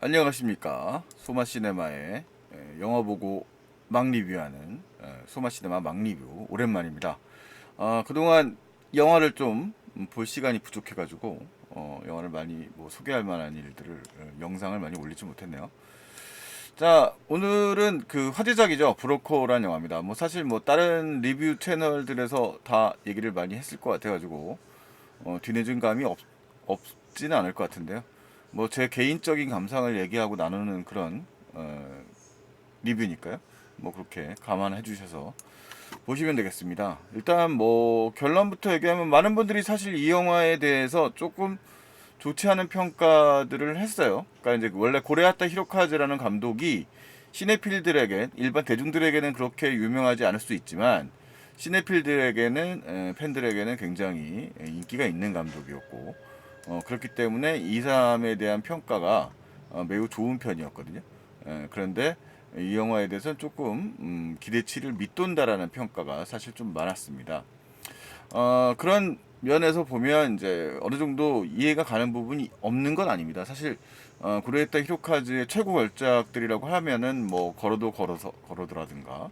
안녕하십니까. 소마시네마의 영화 보고 막 리뷰하는 소마시네마 막 리뷰 오랜만입니다. 그동안 영화를 좀 볼 시간이 부족해가지고 영화를 많이 뭐 소개할 만한 일들을 영상을 많이 올리지 못했네요. 자, 오늘은 그 화제작이죠. 브로커라는 영화입니다. 뭐 사실 뭐 다른 리뷰 채널들에서 다 얘기를 많이 했을 것 같아가지고 뒤늦은 감이 없지는 않을 것 같은데요. 뭐 제 개인적인 감상을 얘기하고 나누는 그런 리뷰니까요. 뭐 그렇게 감안해 주셔서 보시면 되겠습니다. 일단 뭐 결론부터 얘기하면 많은 분들이 사실 이 영화에 대해서 조금 좋지 않은 평가들을 했어요. 그러니까 이제 원래 고레아타 히로카즈라는 감독이 시네필들에게 일반 대중들에게는 그렇게 유명하지 않을 수 있지만 시네필들에게는 팬들에게는 굉장히 인기가 있는 감독이었고 그렇기 때문에 이 사람에 대한 평가가 매우 좋은 편이었거든요. 그런데 이 영화에 대해서는 조금 기대치를 밑돈다라는 평가가 사실 좀 많았습니다. 그런 면에서 보면 이제 어느 정도 이해가 가는 부분이 없는 건 아닙니다. 사실 구레타 히로카즈의 최고 걸작들이라고 하면은 뭐 걸어도 걸어서 걸어도라든가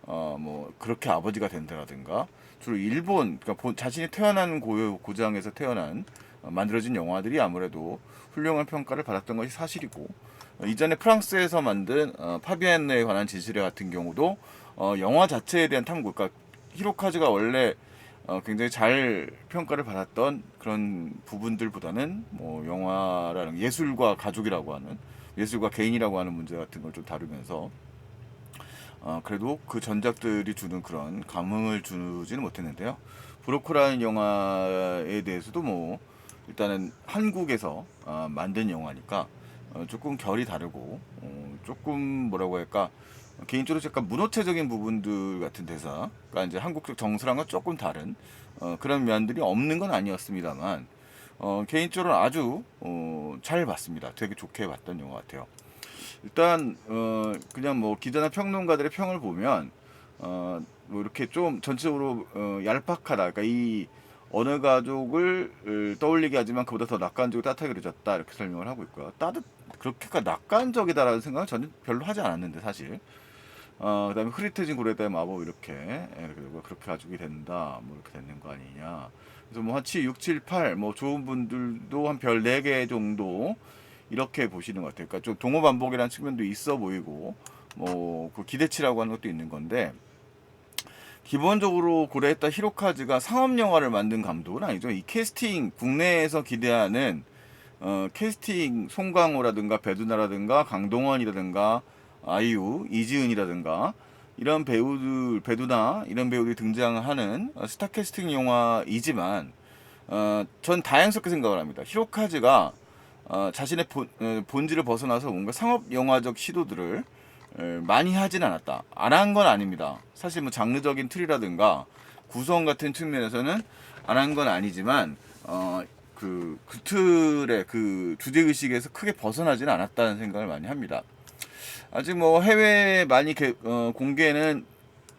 뭐 그렇게 아버지가 된다라든가 주로 일본 그러니까 자신이 태어난 고장에서 태어난 만들어진 영화들이 아무래도 훌륭한 평가를 받았던 것이 사실이고 이전에 프랑스에서 만든 파비안에 관한 진실에 같은 경우도 영화 자체에 대한 탐구 그러니까 히로카즈가 원래 굉장히 잘 평가를 받았던 그런 부분들보다는 뭐 영화라는 예술과 가족이라고 하는 예술과 개인이라고 하는 문제 같은 걸 좀 다루면서 그래도 그 전작들이 주는 그런 감흥을 주지는 못했는데요. 브로커라는 영화에 대해서도 뭐 일단은 한국에서 만든 영화니까 조금 결이 다르고 조금 뭐라고 할까 개인적으로 약간 문어체적인 부분들 같은 대사, 그러니까 이제 한국적 정서랑은 조금 다른 그런 면들이 없는 건 아니었습니다만 개인적으로 아주 잘 봤습니다. 되게 좋게 봤던 영화 같아요. 일단 그냥 뭐 기자나 평론가들의 평을 보면 뭐 이렇게 좀 전체적으로 얄팍하다. 그러니까 이 어느 가족을 떠올리게 하지만 그보다 더 낙관적이고 따뜻하게 그려졌다 이렇게 설명을 하고 있고요. 그렇게까지 낙관적이다라는 생각은 저는 별로 하지 않았는데 사실. 그다음에 흐릿해진 고래다의 마법 이렇게 그리고 그렇게 가족이 된다 뭐 이렇게 되는 거 아니냐. 그래서 뭐 한 6, 7, 8 뭐 좋은 분들도 한 별 4개 정도 이렇게 보시는 것 같아요. 그러니까 좀 동호반복이라는 측면도 있어 보이고 뭐 그 기대치라고 하는 것도 있는 건데 기본적으로 고려했다 히로카즈가 상업 영화를 만든 감독은 아니죠. 이 캐스팅 국내에서 기대하는 캐스팅 송강호라든가 배두나라든가 강동원이라든가 아이유, 이지은이라든가 이런 배우들 배두나 이런 배우들이 등장하는 스타 캐스팅 영화이지만 전 다양스럽게 생각을 합니다. 히로카즈가 자신의 본질을 벗어나서 뭔가 상업 영화적 시도들을 많이 하진 않았다. 안 한 건 아닙니다. 사실 뭐 장르적인 틀이라든가 구성 같은 측면에서는 안 한 건 아니지만 그 틀의 그 주제 의식에서 크게 벗어나지는 않았다는 생각을 많이 합니다. 아직 뭐 해외에 많이 공개는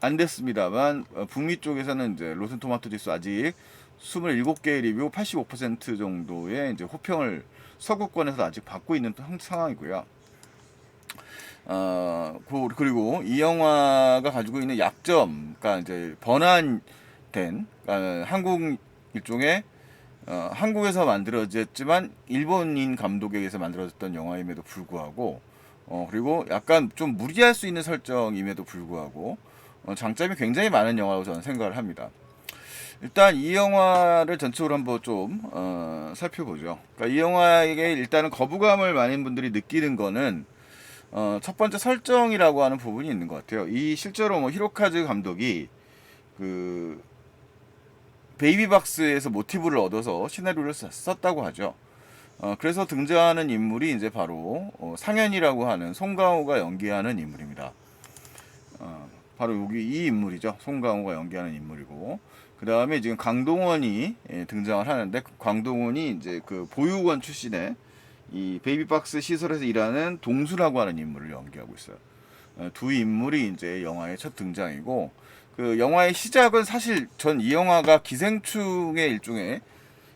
안 됐습니다만 북미 쪽에서는 이제 로튼 토마토 지수 아직 27개 리뷰 85% 정도의 이제 호평을 서구권에서 아직 받고 있는 상황이고요. 그리고 이 영화가 가지고 있는 약점, 그러니까 이제 번안된 한국 일종의 한국에서 만들어졌지만 일본인 감독에 의해서 만들어졌던 영화임에도 불구하고 그리고 약간 좀 무리할 수 있는 설정임에도 불구하고 장점이 굉장히 많은 영화라고 저는 생각을 합니다. 일단 이 영화를 전체적으로 한번 좀 살펴보죠. 그러니까 이 영화에게 일단은 거부감을 많은 분들이 느끼는 거는 첫 번째 설정이라고 하는 부분이 있는 것 같아요. 이 실제로 뭐 히로카즈 감독이 그 베이비박스에서 모티브를 얻어서 시나리오를 썼다고 하죠. 그래서 등장하는 인물이 이제 바로 상현이라고 하는 송강호가 연기하는 인물입니다. 바로 여기 이 인물이죠. 송강호가 연기하는 인물이고 그 다음에 지금 강동원이 등장을 하는데 강동원이 이제 그 보육원 출신의 이 베이비박스 시설에서 일하는 동수라고 하는 인물을 연기하고 있어요. 두 인물이 이제 영화의 첫 등장이고 그 영화의 시작은 사실 전 이 영화가 기생충의 일종의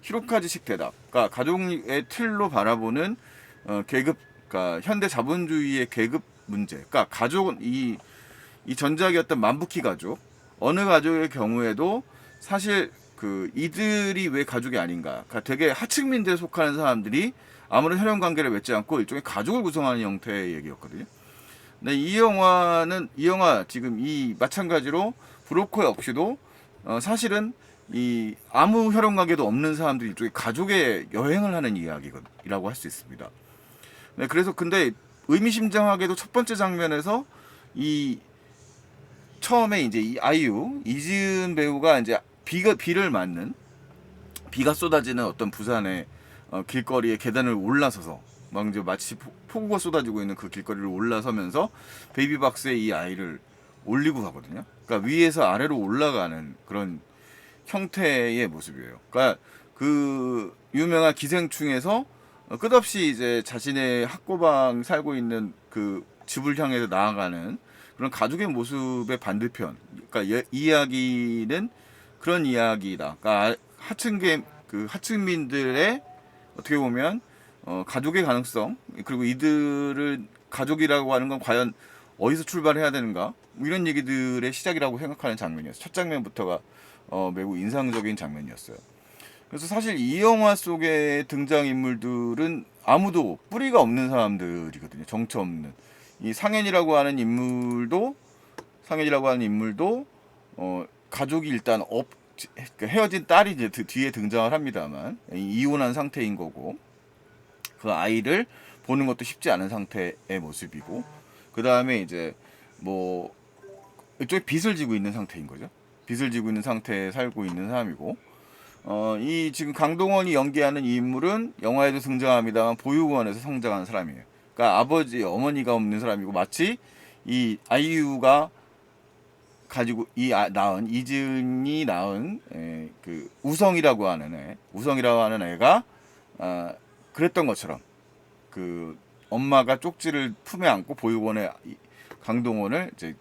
히로카즈식 대답, 그러니까 가족의 틀로 바라보는 계급 그러니까 현대 자본주의의 계급 문제. 그러니까 가족은 이 전작이었던 만부키 가족, 어느 가족의 경우에도 사실 그 이들이 왜 가족이 아닌가. 그러니까 되게 하층민들에 속하는 사람들이 아무런 혈연 관계를 맺지 않고 일종의 가족을 구성하는 형태의 얘기였거든요. 근데 이 영화 지금 이 마찬가지로 브로커 역시도 사실은 이 아무 혈연 관계도 없는 사람들이 일종의 가족의 여행을 하는 이야기라고 할 수 있습니다. 네, 그래서 근데 의미심장하게도 첫 번째 장면에서 이 처음에 이제 이 아이유 이지은 배우가 이제 비를 맞는 비가 쏟아지는 어떤 부산의 길거리의 계단을 올라서서 막 이제 마치 폭우가 쏟아지고 있는 그 길거리를 올라서면서 베이비박스에 이 아이를 올리고 가거든요. 그러니까 위에서 아래로 올라가는 그런 형태의 모습이에요. 그러니까 그 유명한 기생충에서 끝없이 이제 자신의 학고방 살고 있는 그 집을 향해서 나아가는 그런 가족의 모습의 반대편. 그러니까 이 이야기는 그런 이야기다. 그러니까 하층민들의 어떻게 보면 가족의 가능성, 그리고 이들을 가족이라고 하는 건 과연 어디서 출발해야 되는가, 뭐 이런 얘기들의 시작이라고 생각하는 장면이었어요. 첫 장면부터가 매우 인상적인 장면이었어요. 그래서 사실 이 영화 속의 등장인물들은 아무도 뿌리가 없는 사람들이거든요. 정처 없는. 이 상현이라고 하는 인물도 가족이 일단 헤어진 딸이 이제 뒤에 등장을 합니다만 이혼한 상태인 거고, 그 아이를 보는 것도 쉽지 않은 상태의 모습이고, 그 다음에 이제 뭐 이쪽에 빚을 지고 있는 상태인 거죠. 빚을 지고 있는 상태에 살고 있는 사람이고, 이 지금 강동원이 연기하는 이 인물은 영화에도 등장합니다만 보육원에서 성장한 사람이에요. 그러니까 아버지, 어머니가 없는 사람이고, 마치 이 아이유가 가지고 낳은 이진이 낳은 그 우성이라고 하는 애가 그랬던 것처럼 그 엄마가 쪽지를 품에 안고 보육원에 강동원을 이제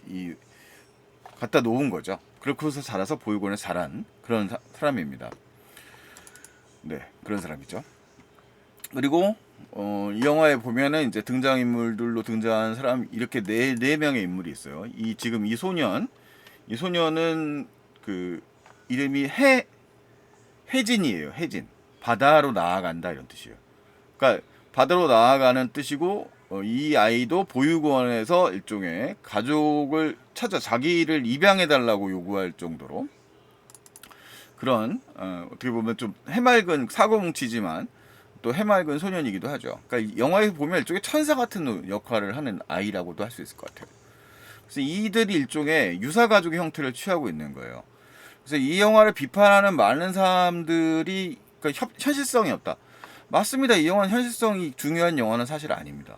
갖다 놓은 거죠. 그렇고서 자라서 보육원에 자란 그런 사람입니다. 네, 그런 사람이죠. 그리고 이 영화에 보면은 이제 등장인물들로 등장하는 사람 이렇게 네 명의 인물이 있어요. 지금 이 소년은 그 이름이 혜진이에요. 혜진. 바다로 나아간다 이런 뜻이에요. 그러니까 바다로 나아가는 뜻이고, 이 아이도 보육원에서 일종의 가족을 찾아 자기를 입양해 달라고 요구할 정도로 그런 어떻게 보면 좀 해맑은 사고뭉치지만 또 해맑은 소년이기도 하죠. 그러니까 영화에서 보면 일종의 천사 같은 역할을 하는 아이라고도 할 수 있을 것 같아요. 그래서 이들이 일종의 유사 가족의 형태를 취하고 있는 거예요. 그래서 이 영화를 비판하는 많은 사람들이 그러니까 현실성이 없다. 맞습니다. 이 영화는 현실성이 중요한 영화는 사실 아닙니다.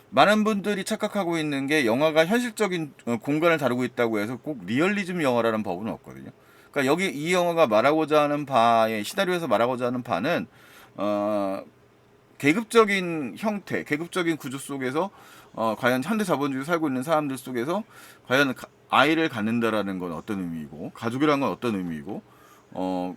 많은 분들이 착각하고 있는 게 영화가 현실적인 공간을 다루고 있다고 해서 꼭 리얼리즘 영화라는 법은 없거든요. 그러니까 이 영화가 말하고자 하는 바의 시나리오에서 말하고자 하는 바는 계급적인 형태, 계급적인 구조 속에서 과연 현대 자본주의 살고 있는 사람들 속에서 과연 아이를 갖는다라는 건 어떤 의미이고, 가족이라는 건 어떤 의미이고,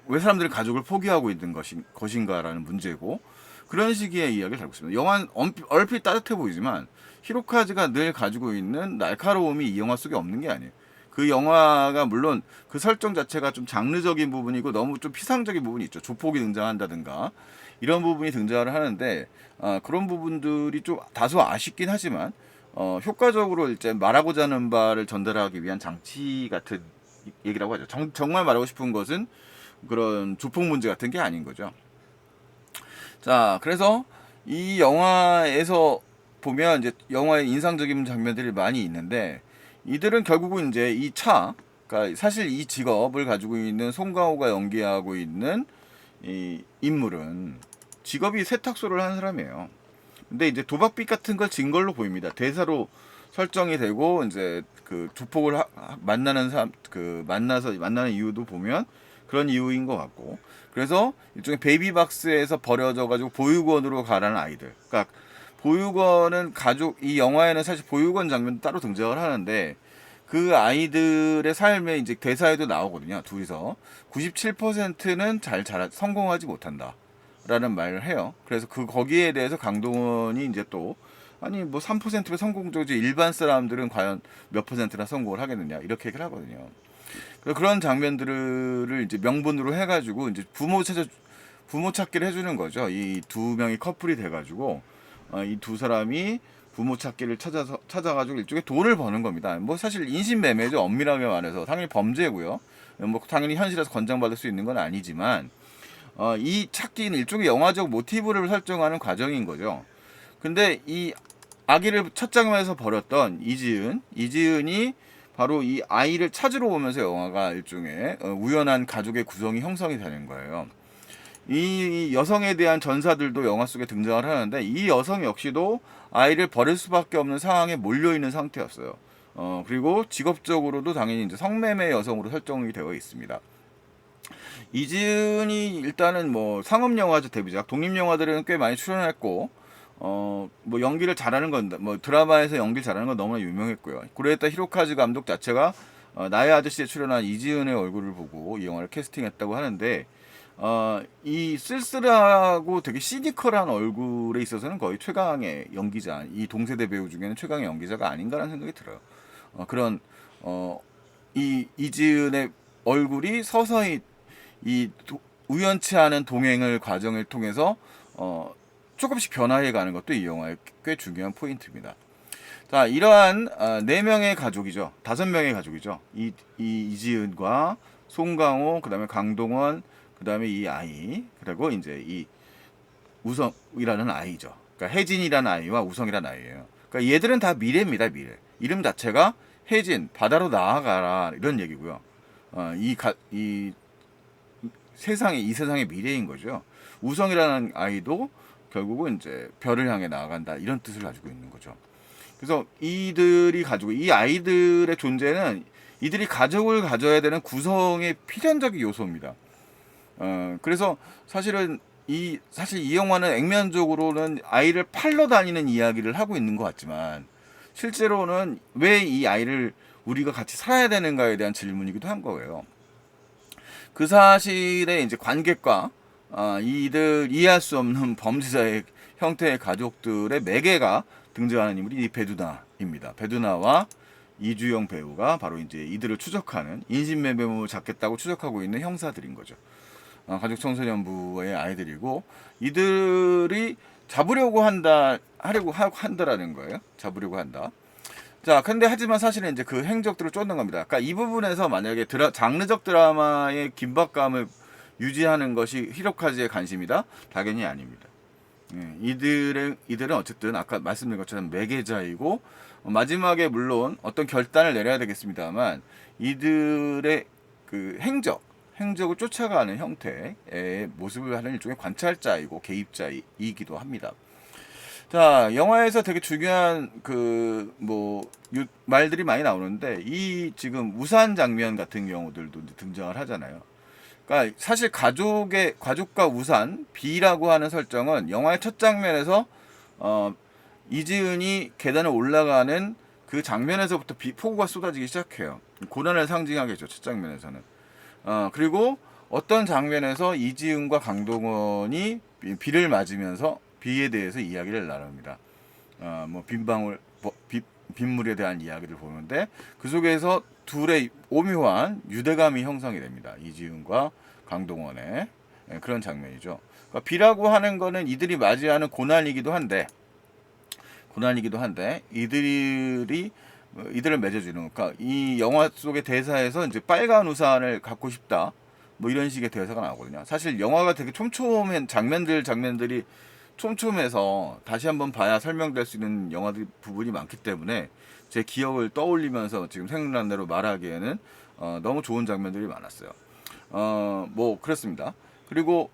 왜 사람들이 가족을 포기하고 있는 것인가라는 문제고, 그런 식의 이야기를 다루고 있습니다. 영화는 얼핏 따뜻해 보이지만 히로카즈가 늘 가지고 있는 날카로움이 이 영화 속에 없는 게 아니에요. 그 영화가 물론 그 설정 자체가 좀 장르적인 부분이고 너무 좀 피상적인 부분이 있죠. 조폭이 등장한다든가 이런 부분이 등장을 하는데, 그런 부분들이 좀 다소 아쉽긴 하지만 효과적으로 이제 말하고자 하는 바를 전달하기 위한 장치 같은 얘기라고 하죠. 정말 말하고 싶은 것은 그런 조폭 문제 같은 게 아닌 거죠. 자, 그래서 이 영화에서 보면 이제 영화에 인상적인 장면들이 많이 있는데, 이들은 결국은 이제 그러니까 사실 이 직업을 가지고 있는 송강호가 연기하고 있는 이 인물은 직업이 세탁소를 하는 사람이에요. 근데 이제 도박빚 같은 걸 진 걸로 보입니다. 대사로 설정이 되고, 이제 그 조폭을 만나는 사람, 만나는 이유도 보면 그런 이유인 것 같고, 그래서 일종의 베이비박스에서 버려져가지고 보육원으로 가라는 아이들. 그러니까 보육원은 이 영화에는 사실 보육원 장면도 따로 등장을 하는데, 그 아이들의 삶에 이제 대사에도 나오거든요. 둘이서 97%는 성공하지 못한다 라는 말을 해요. 그래서 거기에 대해서 강동원이 이제 또 아니 뭐 3%면 성공적이지 일반 사람들은 과연 몇 %나 성공을 하겠느냐 이렇게 얘기를 하거든요. 그런 장면들을 이제 명분으로 해가지고 이제 부모 찾기를 해주는 거죠. 이 두 명이 커플이 돼가지고 이 두 사람이 부모 찾기를 찾아가지고 일종의 돈을 버는 겁니다. 뭐 사실 인신매매죠. 엄밀하게 말해서 당연히 범죄고요. 뭐 당연히 현실에서 권장받을 수 있는 건 아니지만 이 찾기는 일종의 영화적 모티브를 설정하는 과정인 거죠. 근데 이 아기를 첫 장면에서 버렸던 이지은이 바로 이 아이를 찾으러 오면서 영화가 일종의 우연한 가족의 구성이 형성이 되는 거예요. 이 여성에 대한 전사들도 영화 속에 등장을 하는데 이 여성 역시도 아이를 버릴 수밖에 없는 상황에 몰려 있는 상태였어요. 그리고 직업적으로도 당연히 이제 성매매 여성으로 설정이 되어 있습니다. 이지은이 일단은 뭐 상업 영화제 데뷔작, 독립 영화들은 꽤 많이 출연했고, 뭐 연기를 잘하는 건, 뭐 드라마에서 연기를 잘하는 건 너무나 유명했고요. 고레타 히로카즈 감독 자체가 나의 아저씨에 출연한 이지은의 얼굴을 보고 이 영화를 캐스팅했다고 하는데, 이 쓸쓸하고 되게 시니컬한 얼굴에 있어서는 거의 최강의 연기자, 이 동세대 배우 중에는 최강의 연기자가 아닌가라는 생각이 들어요. 그런 이 이지은의 얼굴이 서서히 우연치 않은 동행을 과정을 통해서 조금씩 변화해 가는 것도 이 영화의 꽤 중요한 포인트입니다. 자, 이러한 4명의 가족이죠. 5명의 가족이죠. 이지은과 송강호, 그다음에 강동원, 그다음에 이 아이, 그리고 이제 이 우성이라는 아이죠. 그러니까 혜진이라는 아이와 우성이라는 아이예요. 그러니까 얘들은 다 미래입니다, 미래. 이름 자체가 혜진, 바다로 나아가라 이런 얘기고요. 이 세상의 미래인 거죠. 우성이라는 아이도 결국은 이제 별을 향해 나아간다 이런 뜻을 가지고 있는 거죠. 그래서 이 아이들의 존재는 이들이 가족을 가져야 되는 구성의 필연적인 요소입니다. 그래서 사실 이 영화는 액면적으로는 아이를 팔러 다니는 이야기를 하고 있는 것 같지만 실제로는 왜 이 아이를 우리가 같이 살아야 되는가에 대한 질문이기도 한 거예요. 그 사실에 이제 관객과 이들 이해할 수 없는 범죄자의 형태의 가족들의 매개가 등장하는 인물이 이 배두나입니다. 배두나와 이주영 배우가 바로 이제 이들을 추적하는 인신매매범을 잡겠다고 추적하고 있는 형사들인 거죠. 가족 청소년부의 아이들이고 이들이 하려고 한다라는 거예요. 잡으려고 한다. 자, 근데 하지만 사실은 이제 그 행적들을 쫓는 겁니다. 그러니까 이 부분에서 만약에 장르적 드라마의 긴박감을 유지하는 것이 히로카즈의 관심이다? 당연히 아닙니다. 이들은 어쨌든 아까 말씀드린 것처럼 매개자이고 마지막에 물론 어떤 결단을 내려야 되겠습니다만 이들의 그 행적을 쫓아가는 형태의 모습을 하는 일종의 관찰자이고 개입자이기도 합니다. 자, 영화에서 되게 중요한 말들이 많이 나오는데 이 지금 우산 장면 같은 경우들도 등장을 하잖아요. 그러니까 사실 가족과 우산 B라고 하는 설정은 영화의 첫 장면에서 이지은이 계단을 올라가는 그 장면에서부터 폭우가 쏟아지기 시작해요. 고난을 상징하겠죠, 첫 장면에서는. 그리고 어떤 장면에서 이지은과 강동원이 비를 맞으면서 비에 대해서 이야기를 나눕니다. 빗물에 대한 이야기를 보는데 그 속에서 둘의 오묘한 유대감이 형성이 됩니다. 이지은과 강동원의 그런 장면이죠. 그러니까 비라고 하는 거는 이들이 맞이하는 고난이기도 한데 이들을 맺어주는, 그러니까 이 영화 속의 대사에서 이제 빨간 우산을 갖고 싶다 뭐 이런 식의 대사가 나오거든요. 사실 영화가 되게 촘촘한 장면들이 촘촘해서 다시 한번 봐야 설명될 수 있는 영화들 부분이 많기 때문에 제 기억을 떠올리면서 지금 생각난 대로 말하기에는 너무 좋은 장면들이 많았어요. 뭐 그렇습니다. 그리고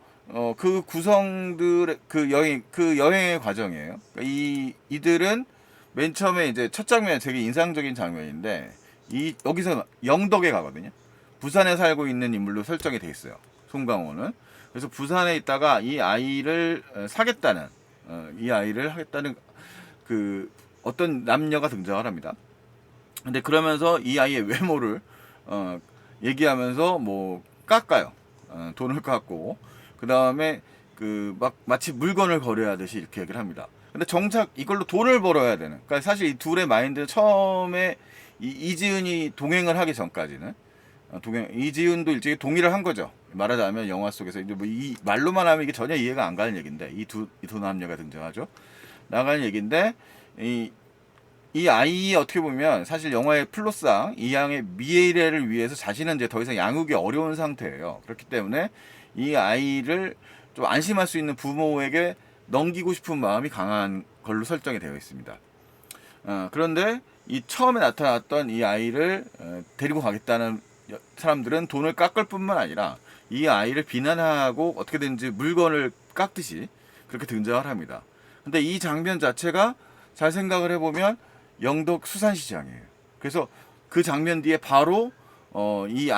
그 구성들의 그 여행의 과정이에요. 그러니까 이들은 맨 처음에 이제 첫 장면이 되게 인상적인 장면인데 여기서 영덕에 가거든요. 부산에 살고 있는 인물로 설정이 돼 있어요. 송강호는. 그래서 부산에 있다가 이 아이를 하겠다는 그 어떤 남녀가 등장을 합니다. 근데 그러면서 이 아이의 외모를 얘기하면서 뭐 깎아요. 돈을 깎고 그 다음에 마치 물건을 거래하듯이 이렇게 얘기를 합니다. 근데 정작 이걸로 돈을 벌어야 되는. 그러니까 사실 이 둘의 마인드는 처음에 이지은이 동행을 하기 전까지는 이지은도 일종의 동의를 한 거죠. 말하자면 영화 속에서 이제 뭐 이 말로만 하면 이게 전혀 이해가 안 가는 얘기인데 이두 남녀가 등장하죠. 나가는 얘기인데 이 아이 어떻게 보면 사실 영화의 플롯상 이 양의 미래를 위해서 자신은 이제 더 이상 양육이 어려운 상태예요. 그렇기 때문에 이 아이를 좀 안심할 수 있는 부모에게 넘기고 싶은 마음이 강한 걸로 설정이 되어 있습니다. 그런데 이 처음에 나타났던 이 아이를 데리고 가겠다는 사람들은 돈을 깎을 뿐만 아니라 이 아이를 비난하고 어떻게든지 물건을 깎듯이 그렇게 등장을 합니다. 근데 이 장면 자체가 잘 생각을 해보면 영덕 수산시장이에요. 그래서 그 장면 뒤에 바로 이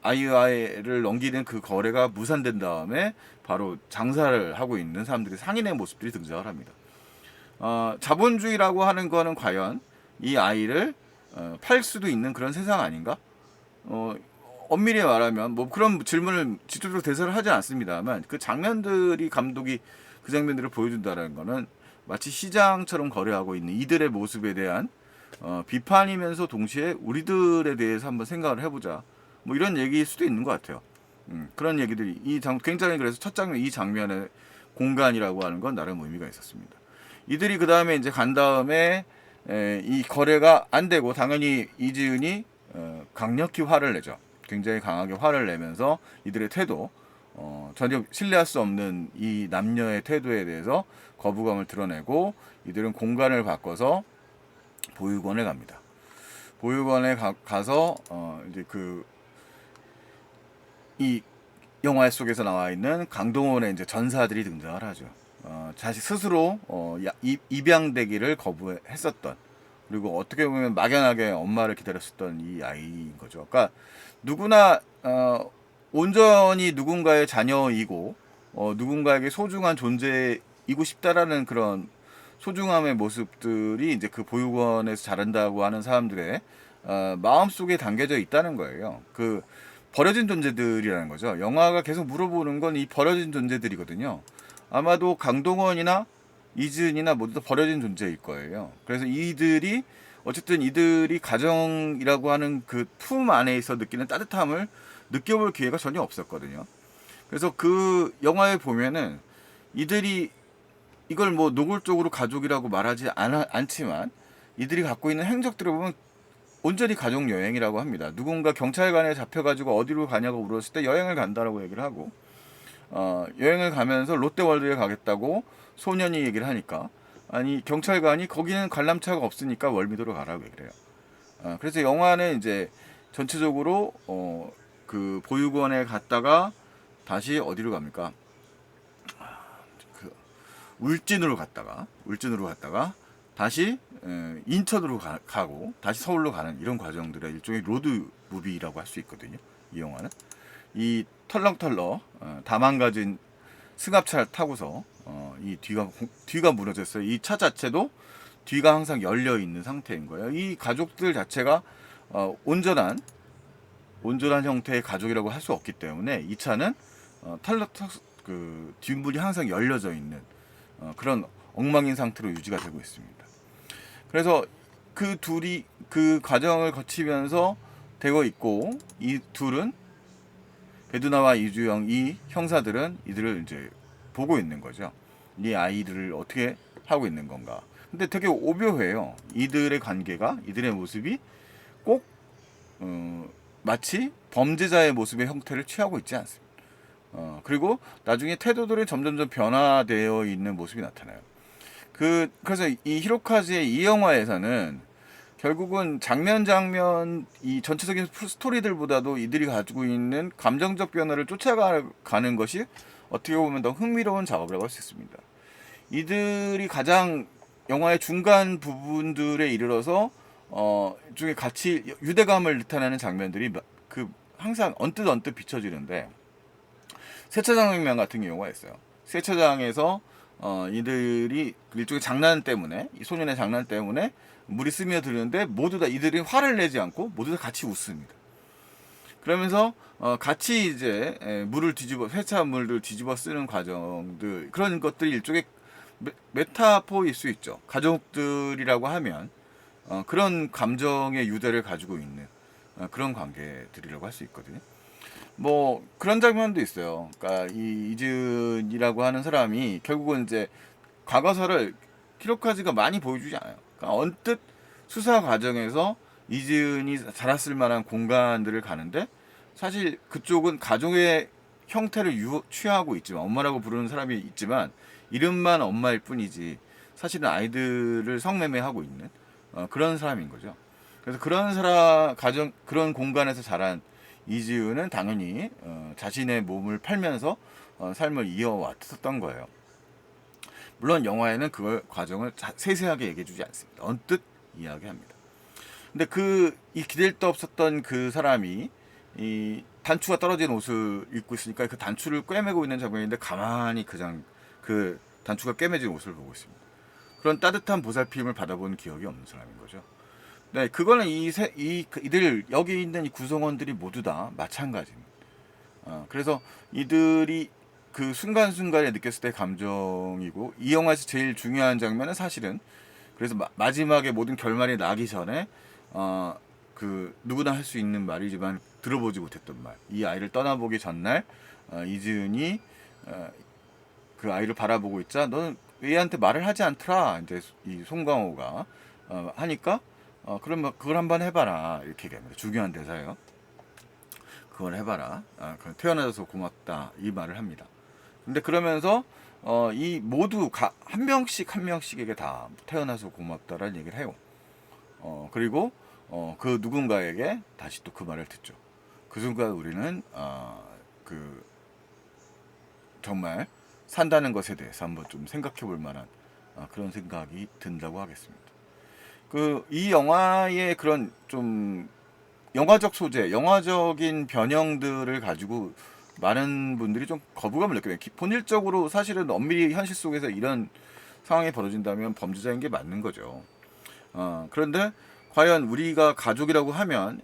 아이와를 넘기는 그 거래가 무산된 다음에 바로 장사를 하고 있는 사람들이 상인의 모습들이 등장을 합니다. 자본주의라고 하는 거는 과연 이 아이를 팔 수도 있는 그런 세상 아닌가? 엄밀히 말하면 뭐 그런 질문을 직접적으로 대사를 하지 않습니다만 그 장면들이 감독이 그 장면들을 보여준다는 거는 마치 시장처럼 거래하고 있는 이들의 모습에 대한 비판이면서 동시에 우리들에 대해서 한번 생각을 해보자. 뭐 이런 얘기일 수도 있는 것 같아요. 그런 얘기들이 굉장히 그래서 첫 장면 이 장면의 공간이라고 하는 건 나름 의미가 있었습니다. 이들이 그 다음에 이제 간 다음에 이 거래가 안 되고 당연히 이지은이 강력히 화를 내죠. 굉장히 강하게 화를 내면서 이들의 태도 전혀 신뢰할 수 없는 이 남녀의 태도에 대해서 거부감을 드러내고 이들은 공간을 바꿔서 보육원에 갑니다. 보육원에 가서 이제 이 영화 속에서 나와 있는 강동원의 이제 전사들이 등장을 하죠. 자신 스스로 입양되기를 거부했었던 그리고 어떻게 보면 막연하게 엄마를 기다렸었던 이 아이인 거죠. 그러니까 누구나 온전히 누군가의 자녀이고 누군가에게 소중한 존재이고 싶다라는 그런 소중함의 모습들이 이제 그 보육원에서 자란다고 하는 사람들의 마음속에 담겨져 있다는 거예요. 그 버려진 존재들이라는 거죠. 영화가 계속 물어보는 건 이 버려진 존재들이거든요. 아마도 강동원이나 이즈은이나 모두 다 버려진 존재일 거예요. 그래서 어쨌든 이들이 가정이라고 하는 그 품 안에서 느끼는 따뜻함을 느껴볼 기회가 전혀 없었거든요. 그래서 그 영화에 보면은 이들이 이걸 뭐 노골적으로 가족이라고 말하지 않지만 이들이 갖고 있는 행적들을 보면 온전히 가족 여행이라고 합니다. 누군가 경찰관에 잡혀가지고 어디로 가냐고 물었을 때 여행을 간다라고 얘기를 하고 여행을 가면서 롯데월드에 가겠다고 소년이 얘기를 하니까 아니 경찰관이 거기는 관람차가 없으니까 월미도로 가라고 얘기를 해요. 그래서 영화는 이제 전체적으로 그 보육원에 갔다가 다시 어디로 갑니까? 그 울진으로 갔다가 다시 인천으로 가고 다시 서울로 가는 이런 과정들의 일종의 로드 무비라고 할 수 있거든요. 이 영화는 이 털렁털렁 다 망가진 승합차를 타고서 이 뒤가 무너졌어요. 이 차 자체도 뒤가 항상 열려 있는 상태인 거예요. 이 가족들 자체가 온전한 형태의 가족이라고 할 수 없기 때문에 이 차는 그 뒷문이 항상 열려져 있는 그런 엉망인 상태로 유지가 되고 있습니다. 그래서 그 둘이 그 과정을 거치면서 되고 있고 이 둘은 배두나와 이주영 이 형사들은 이들을 이제 보고 있는 거죠. 이 아이들을 어떻게 하고 있는 건가. 근데 되게 오묘해요. 이들의 관계가 이들의 모습이 꼭 마치 범죄자의 모습의 형태를 취하고 있지 않습니다. 그리고 나중에 태도들이 점점점 변화되어 있는 모습이 나타나요. 그래서 이 히로카즈의 이 영화에서는 결국은 장면 이 전체적인 스토리들보다도 이들이 가지고 있는 감정적 변화를 쫓아가는 것이 어떻게 보면 더 흥미로운 작업이라고 할 수 있습니다. 이들이 가장 영화의 중간 부분들에 이르러서 중에 같이 유대감을 나타내는 장면들이 항상 언뜻 비춰지는데 세차장 장면 같은 경우가 있어요. 세차장에서 이들이 일종의 장난 때문에 이 소년의 장난 때문에 물이 스며드는데 모두 다 이들이 화를 내지 않고 모두 다 같이 웃습니다. 그러면서 같이 이제 세차물을 뒤집어 쓰는 과정들 그런 것들이 일종의 메타포일 수 있죠. 가족들이라고 하면 그런 감정의 유대를 가지고 있는 그런 관계들이라고 할 수 있거든요. 뭐 그런 장면도 있어요. 그러니까 이 이준이라고 하는 사람이 결국은 이제 과거사를 기록하지가 많이 보여주지 않아요. 그러니까 언뜻 수사 과정에서 이준이 자랐을 만한 공간들을 가는데 사실 그쪽은 가족의 형태를 취하고 있지만 엄마라고 부르는 사람이 있지만 이름만 엄마일 뿐이지 사실은 아이들을 성매매하고 있는 그런 사람인 거죠. 그래서 그런 사람 가정 그런 공간에서 자란 이지우는 당연히 자신의 몸을 팔면서 삶을 이어왔었던 거예요. 물론 영화에는 그걸 과정을 세세하게 얘기해주지 않습니다. 언뜻 이야기합니다. 근데 이 기댈 데 없었던 그 사람이 이 단추가 떨어진 옷을 입고 있으니까 그 단추를 꿰매고 있는 장면인데 가만히 그 단추가 꿰매진 옷을 보고 있습니다. 그런 따뜻한 보살핌을 받아본 기억이 없는 사람인 거죠. 네, 그거는 이들 여기 있는 이 구성원들이 모두 다 마찬가지입니다. 그래서 이들이 그 순간순간에 느꼈을 때 감정이고 이 영화에서 제일 중요한 장면은 사실은 그래서 마지막에 모든 결말이 나기 전에 그 누구나 할 수 있는 말이지만 들어보지 못했던 말. 이 아이를 떠나보기 전날 이지은이 그 아이를 바라보고 있자 너는 얘한테 말을 하지 않더라. 이제 이 송강호가 하니까 그러면 그걸 한번 해봐라 이렇게 얘기합니다. 중요한 대사예요. 그걸 해봐라. 그럼 태어나줘서 고맙다 이 말을 합니다. 근데 그러면서 이 모두 한 명씩 한 명씩에게 다 태어나서 고맙다라는 얘기를 해요. 그리고 그 누군가에게 다시 또 그 말을 듣죠. 그 순간 우리는 그 정말 산다는 것에 대해서 한번 좀 생각해 볼 만한 그런 생각이 든다고 하겠습니다. 이 영화의 그런 좀 영화적 소재, 영화적인 변형들을 가지고 많은 분들이 좀 거부감을 느껴요. 본질적으로 사실은 엄밀히 현실 속에서 이런 상황이 벌어진다면 범죄자인 게 맞는 거죠. 그런데 과연 우리가 가족이라고 하면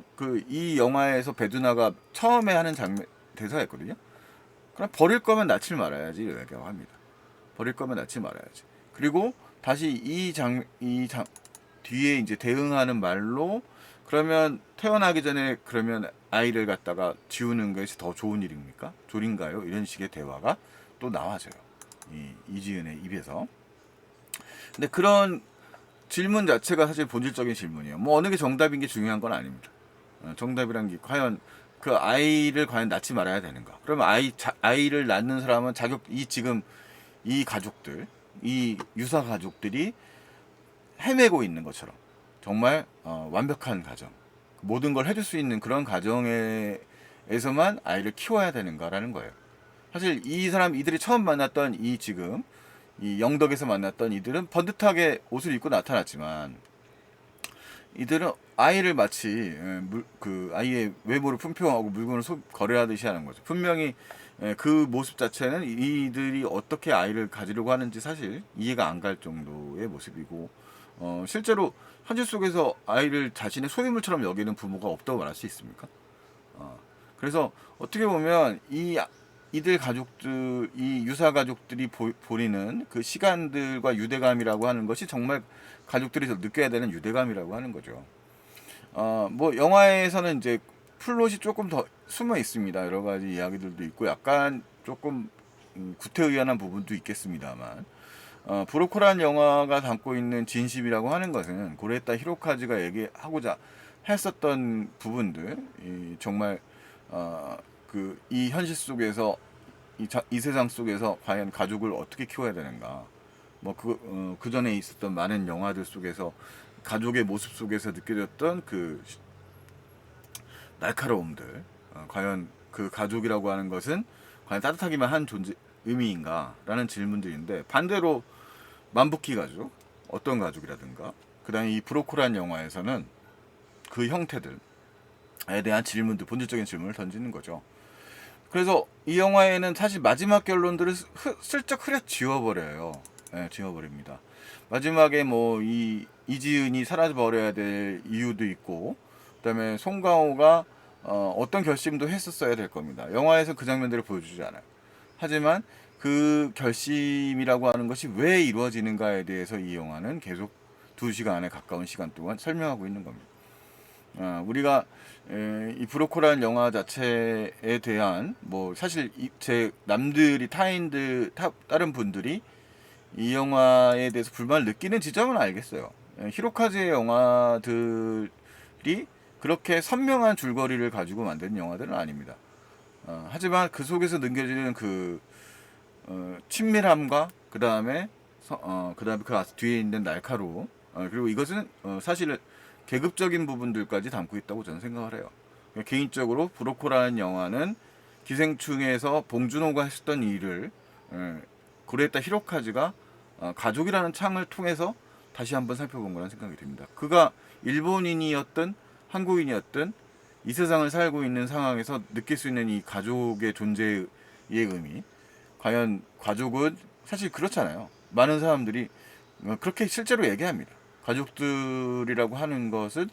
이 영화에서 베두나가 처음에 하는 대사였거든요. 그럼 버릴 거면 낳지 말아야지 이라고 합니다. 버릴 거면 낳지 말아야지. 그리고 다시 뒤에 이제 대응하는 말로 그러면 태어나기 전에 그러면 아이를 갖다가 지우는 것이 더 좋은 일입니까? 졸인가요? 이런 식의 대화가 또 나와져요. 이지은의 입에서. 근데 그런 질문 자체가 사실 본질적인 질문이에요. 뭐 어느 게 정답인 게 중요한 건 아닙니다. 정답이란 게 과연 그 아이를 과연 낳지 말아야 되는가? 그러면 아이를 낳는 사람은 지금 이 가족들, 이 유사 가족들이 헤매고 있는 것처럼 정말 완벽한 가정, 모든 걸 해줄 수 있는 그런 가정에서만 아이를 키워야 되는가라는 거예요. 사실 이들이 처음 만났던 지금 이 영덕에서 만났던 이들은 번듯하게 옷을 입고 나타났지만 이들은 아이를 마치 그 아이의 외모를 품평하고 물건을 거래하듯이 하는 거죠. 분명히 그 모습 자체는 이들이 어떻게 아이를 가지려고 하는지 사실 이해가 안 갈 정도의 모습이고 실제로 현실 속에서 아이를 자신의 소유물처럼 여기는 부모가 없다고 말할 수 있습니까? 그래서 어떻게 보면 이들 가족들, 이 유사 가족들이 보이는 그 시간들과 유대감이라고 하는 것이 정말 가족들이 느껴야 되는 유대감이라고 하는 거죠. 뭐 영화에서는 이제 플롯이 조금 더 숨어 있습니다. 여러 가지 이야기들도 있고 약간 조금 구태의연한 부분도 있겠습니다만 브로커란 영화가 담고 있는 진심이라고 하는 것은 고레타 히로카즈가 얘기하고자 했었던 부분들 정말 이 현실 속에서 이 세상 속에서 과연 가족을 어떻게 키워야 되는가 뭐 그 전에 있었던 많은 영화들 속에서 가족의 모습 속에서 느껴졌던 그 날카로움들 과연 그 가족이라고 하는 것은 과연 따뜻하기만 한 의미인가라는 질문들인데 반대로 만부키 가족 어떤 가족이라든가 그다음에 이 브로코란 영화에서는 그 형태들에 대한 본질적인 질문을 던지는 거죠. 그래서 이 영화에는 사실 마지막 결론들을 슬쩍 흐려 지워버려요. 네, 지워버립니다. 마지막에 뭐 이지은이 사라져버려야 될 이유도 있고 그다음에 송강호가 어떤 결심도 했었어야 될 겁니다. 영화에서 그 장면들을 보여주지 않아요. 하지만 그 결심이라고 하는 것이 왜 이루어지는가에 대해서 이 영화는 계속 2시간에 가까운 시간 동안 설명하고 있는 겁니다. 우리가 이 브로커라는 영화 자체에 대한 뭐 사실 제 남들이 다른 분들이 이 영화에 대해서 불만을 느끼는 지점은 알겠어요. 히로카즈의 영화들이 그렇게 선명한 줄거리를 가지고 만든 영화들은 아닙니다. 하지만 그 속에서 느껴지는 그 친밀함과 그다음에 그 뒤에 있는 날카로움, 그리고 이것은 사실 계급적인 부분들까지 담고 있다고 저는 생각을 해요. 개인적으로 브로코라는 영화는 기생충에서 봉준호가 했던 일을 고레타 히로카즈가 가족이라는 창을 통해서 다시 한번 살펴본 거라는 생각이 듭니다. 그가 일본인이었든 한국인이었든 이 세상을 살고 있는 상황에서 느낄 수 있는 이 가족의 존재의 의미, 과연 가족은 사실 그렇잖아요. 많은 사람들이 그렇게 실제로 얘기합니다. 가족들이라고 하는 것은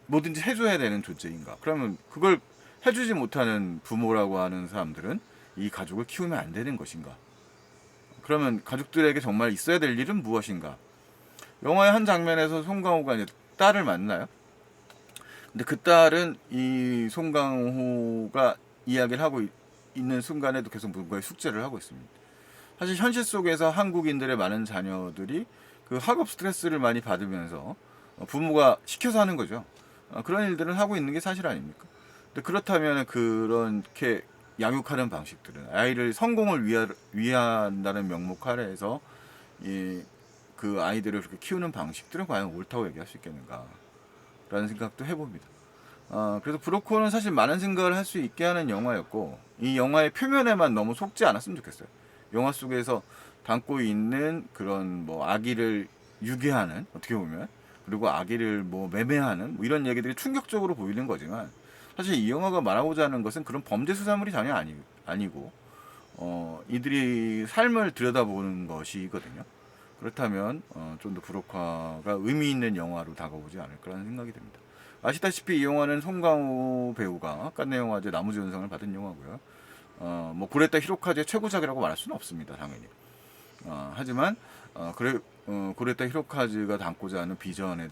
뭐든지 해줘야 되는 존재인가? 그러면 그걸 해주지 못하는 부모라고 하는 사람들은 이 가족을 키우면 안 되는 것인가? 그러면 가족들에게 정말 있어야 될 일은 무엇인가? 영화의 한 장면에서 송강호가 이제 딸을 만나요. 근데 그 딸은 이 송강호가 이야기를 하고 있는 순간에도 계속 뭔가의 숙제를 하고 있습니다. 사실 현실 속에서 한국인들의 많은 자녀들이 그 학업 스트레스를 많이 받으면서 부모가 시켜서 하는 거죠. 그런 일들은 하고 있는 게 사실 아닙니까? 근데 그렇다면 그렇게 양육하는 방식들은 아이를 성공을 위한다는 명목 하에서 그 아이들을 그렇게 키우는 방식들은 과연 옳다고 얘기할 수 있겠는가? 라는 생각도 해봅니다. 그래서 브로코는 사실 많은 생각을 할 수 있게 하는 영화였고, 이 영화의 표면에만 너무 속지 않았으면 좋겠어요. 영화 속에서 담고 있는 그런 뭐 아기를 유괴하는, 어떻게 보면, 그리고 아기를 뭐 매매하는 뭐 이런 얘기들이 충격적으로 보이는 거지만, 사실 이 영화가 말하고자 하는 것은 그런 범죄 수사물이 전혀 아니고 이들이 삶을 들여다보는 것이거든요. 그렇다면 좀 더 브로커가 의미 있는 영화로 다가오지 않을까라는 생각이 듭니다. 아시다시피 이 영화는 송강호 배우가 칸네 영화제 나무주연상을 받은 영화고요. 뭐 고레타 히로카즈의 최고작이라고 말할 수는 없습니다, 당연히. 하지만 고레타 히로카즈가 담고자 하는 비전에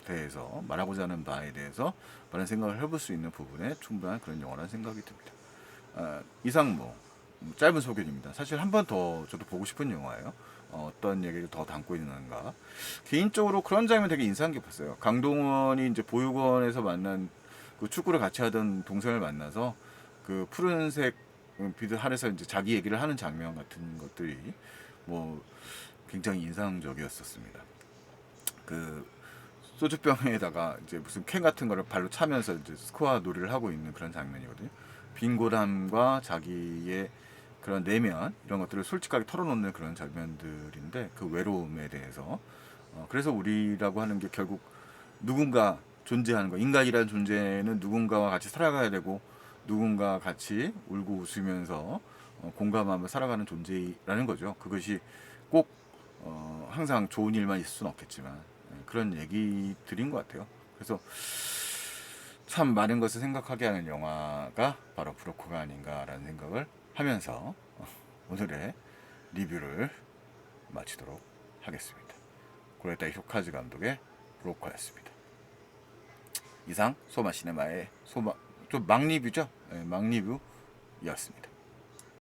대해서 말하고자 하는 바에 대해서 많은 생각을 해볼 수 있는 부분에 충분한 그런 영화라는 생각이 듭니다. 이상 뭐 짧은 소견입니다. 사실 한 번 더 저도 보고 싶은 영화예요. 어떤 얘기를 더 담고 있는가. 개인적으로 그런 장면 되게 인상 깊었어요. 강동원이 이제 보육원에서 만난 그 축구를 같이 하던 동생을 만나서 그 푸른색 비드 하늘에서 이제 자기 얘기를 하는 장면 같은 것들이 뭐 굉장히 인상적이었었습니다. 그 소주병에다가 이제 무슨 캔 같은 거를 발로 차면서 이제 스코어 놀이를 하고 있는 그런 장면이거든요. 빈곤함과 자기의 그런 내면 이런 것들을 솔직하게 털어놓는 그런 장면들인데 그 외로움에 대해서 그래서 우리라고 하는 게 결국 누군가 존재하는 거, 인간이라는 존재는 누군가와 같이 살아가야 되고 누군가 같이 울고 웃으면서 공감하며 살아가는 존재라는 거죠. 그것이 꼭 항상 좋은 일만 있을 수는 없겠지만 그런 얘기들인 것 같아요. 그래서 참 많은 것을 생각하게 하는 영화가 바로 브로커가 아닌가라는 생각을 하면서 오늘의 리뷰를 마치도록 하겠습니다. 고레타 히로카즈 감독의 브로커였습니다. 이상 소마 시네마의 좀 막 리뷰죠? 네, 막 리뷰였습니다.